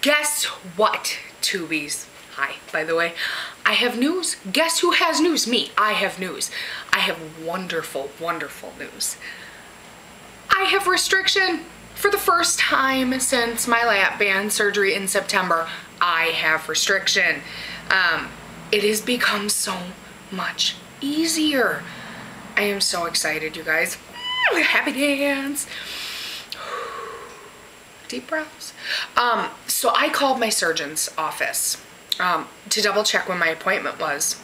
Guess what, Tubies? Hi, by the way. I have news. Guess who has news? Me. I have news. I have wonderful, wonderful news. I have restriction. For the first time since my lap band surgery in September, I have restriction. It has become so much easier. I am so excited, you guys. Happy dance. Deep breaths. So I called my surgeon's office to double check when my appointment was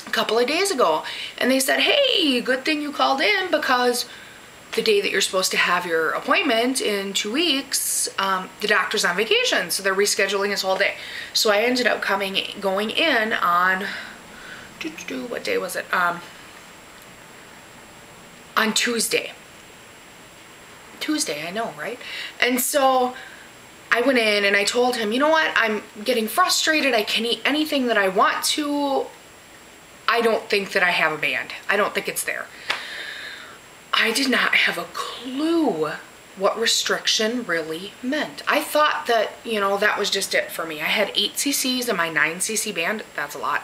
a couple of days ago. And they said, hey, good thing you called in, because the day that you're supposed to have your appointment in 2 weeks, the doctor's on vacation, so they're rescheduling this whole day. So I ended up going in on, what day was it? On Tuesday. Tuesday, I know, right? And so I went in and I told him, you know what, I'm getting frustrated. I can eat anything that I want to. I don't think that I have a band. I don't think it's there. I did not have a clue what restriction really meant. I thought that, you know, that was just it for me. I had 8 cc's in my 9 cc band. That's a lot.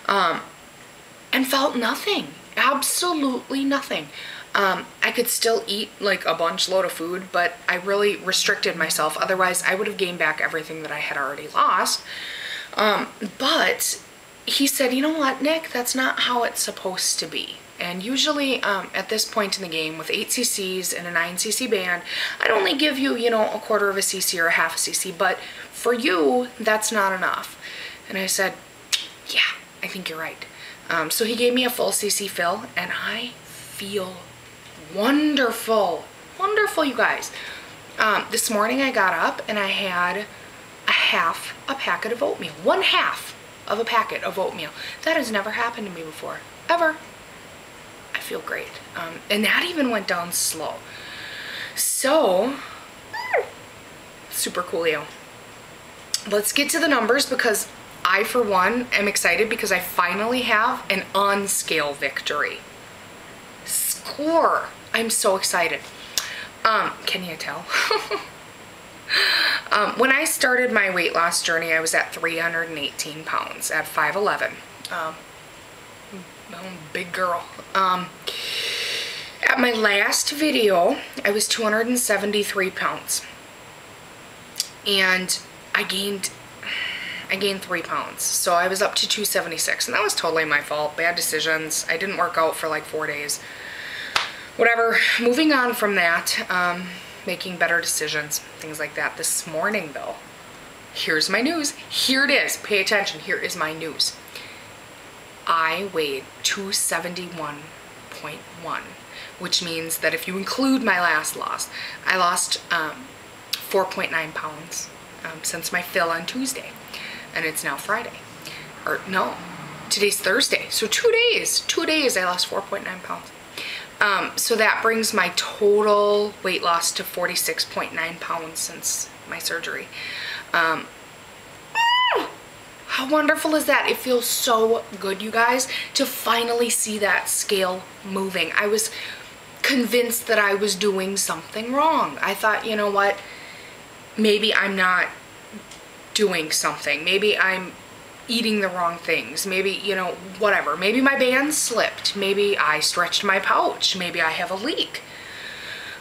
And felt nothing. Absolutely nothing. I could still eat like a bunch load of food, but I really restricted myself. Otherwise, I would have gained back everything that I had already lost. But he said, you know what, Nick, that's not how it's supposed to be. And usually at this point in the game, with 8 cc's and a 9 cc band, I'd only give you, you know, a quarter of a cc or a half a cc. But for you, that's not enough. And I said, yeah, I think you're right. So he gave me a full cc fill, and I feel wonderful. Wonderful, you guys. This morning I got up and I had half a packet of oatmeal. 1/2 of a packet of oatmeal. That has never happened to me before. Ever. I feel great. And that even went down slow. So, super coolio. Let's get to the numbers, because I, for one, am excited because I finally have an on-scale victory. Score! I'm so excited. Can you tell? When I started my weight loss journey, I was at 318 pounds at 5'11". Big girl. At my last video, I was 273 pounds. And I gained 3 pounds. So I was up to 276, and that was totally my fault. Bad decisions. I didn't work out for like 4 days. Whatever. Moving on from that, making better decisions, things like that. This morning, though, here's my news. Here it is. Pay attention. Here is my news. I weighed 271.1, which means that if you include my last loss, I lost 4.9 pounds since my fill on Tuesday, and it's now Friday. Or no, today's Thursday. So 2 days. 2 days I lost 4.9 pounds. So that brings my total weight loss to 46.9 pounds since my surgery. How wonderful is that? It feels so good, you guys, to finally see that scale moving. I was convinced that I was doing something wrong. I thought, you know what, maybe I'm not doing something. Maybe I'm eating the wrong things. Maybe, you know, whatever. Maybe my band slipped. Maybe I stretched my pouch. Maybe I have a leak.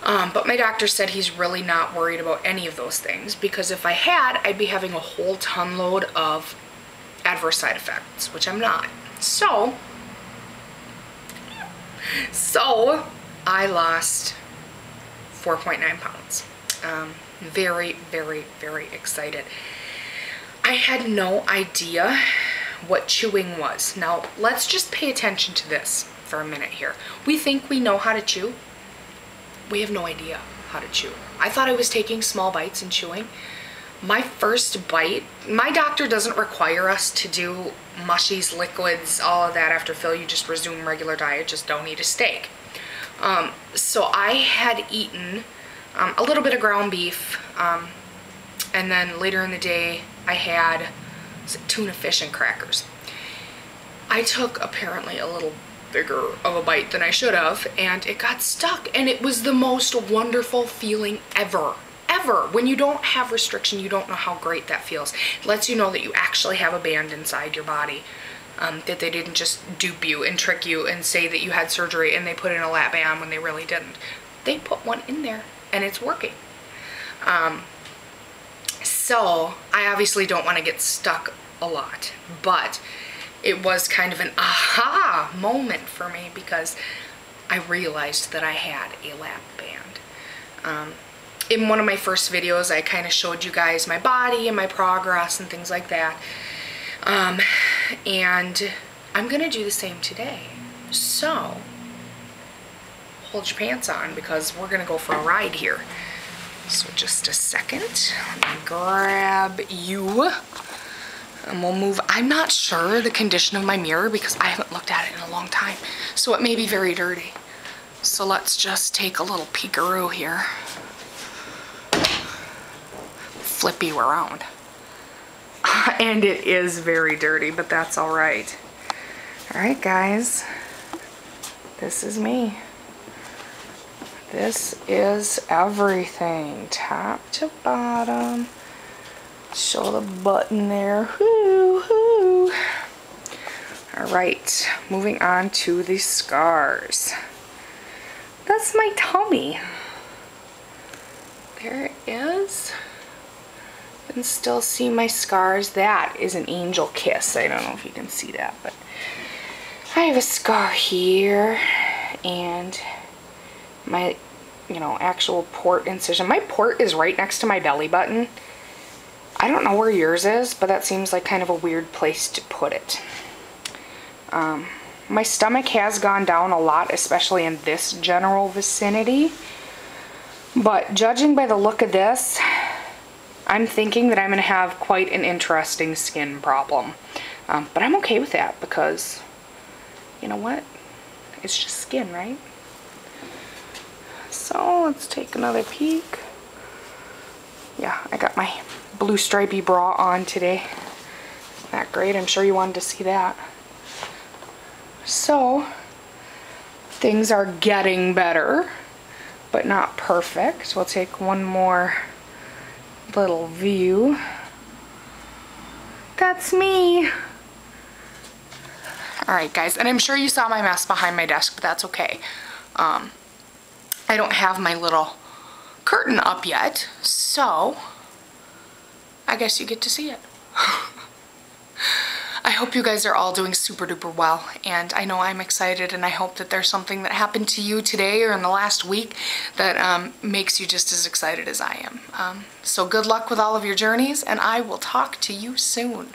But my doctor said he's really not worried about any of those things, because if I had, I'd be having a whole ton load of adverse side effects, which I'm not. So I lost 4.9 pounds. Very, very, very excited. I had no idea what chewing was. Now, let's just pay attention to this for a minute here. We think we know how to chew. We have no idea how to chew. I thought I was taking small bites and chewing. My first bite, my doctor doesn't require us to do mushies, liquids, all of that after fill. You just resume regular diet, just don't eat a steak. So I had eaten a little bit of ground beef, and then later in the day I had tuna fish and crackers. I took apparently a little bigger of a bite than I should have, and it got stuck, and it was the most wonderful feeling ever. whatever. When you don't have restriction, you don't know how great that feels. It lets you know that you actually have a band inside your body, that they didn't just dupe you and trick you and say that you had surgery and they put in a lap band when they really didn't. They put one in there and it's working. So I obviously don't want to get stuck a lot, but it was kind of an aha moment for me because I realized that I had a lap band. In one of my first videos, I kind of showed you guys my body and my progress and things like that. And I'm gonna do the same today. So hold your pants on because we're gonna go for a ride here. So just a second, let me grab you and we'll move. I'm not sure the condition of my mirror because I haven't looked at it in a long time. So it may be very dirty. So let's just take a little peekaroo here. Flip you around. And it is very dirty, but that's all right. All right, guys, this is me. This is everything, top to bottom. Show the button there. Woo-hoo. All right, moving on to the scars. That's my tummy. There it is. You can still see my scars. That is an angel kiss. I don't know if you can see that, but I have a scar here and my, actual port incision. My port is right next to my belly button. I don't know where yours is, but that seems like kind of a weird place to put it. My stomach has gone down a lot, especially in this general vicinity. But judging by the look of this, I'm thinking that I'm going to have quite an interesting skin problem. But I'm okay with that because, you know what? It's just skin, right? So let's take another peek. Yeah, I got my blue stripy bra on today. Isn't that great? I'm sure you wanted to see that. So things are getting better, but not perfect. We'll take one more little view. That's me. All right, guys, and I'm sure you saw my mess behind my desk, but that's okay. I don't have my little curtain up yet, so I guess you get to see it. I hope you guys are all doing super duper well, and I know I'm excited, and I hope that there's something that happened to you today or in the last week that makes you just as excited as I am. So good luck with all of your journeys, and I will talk to you soon.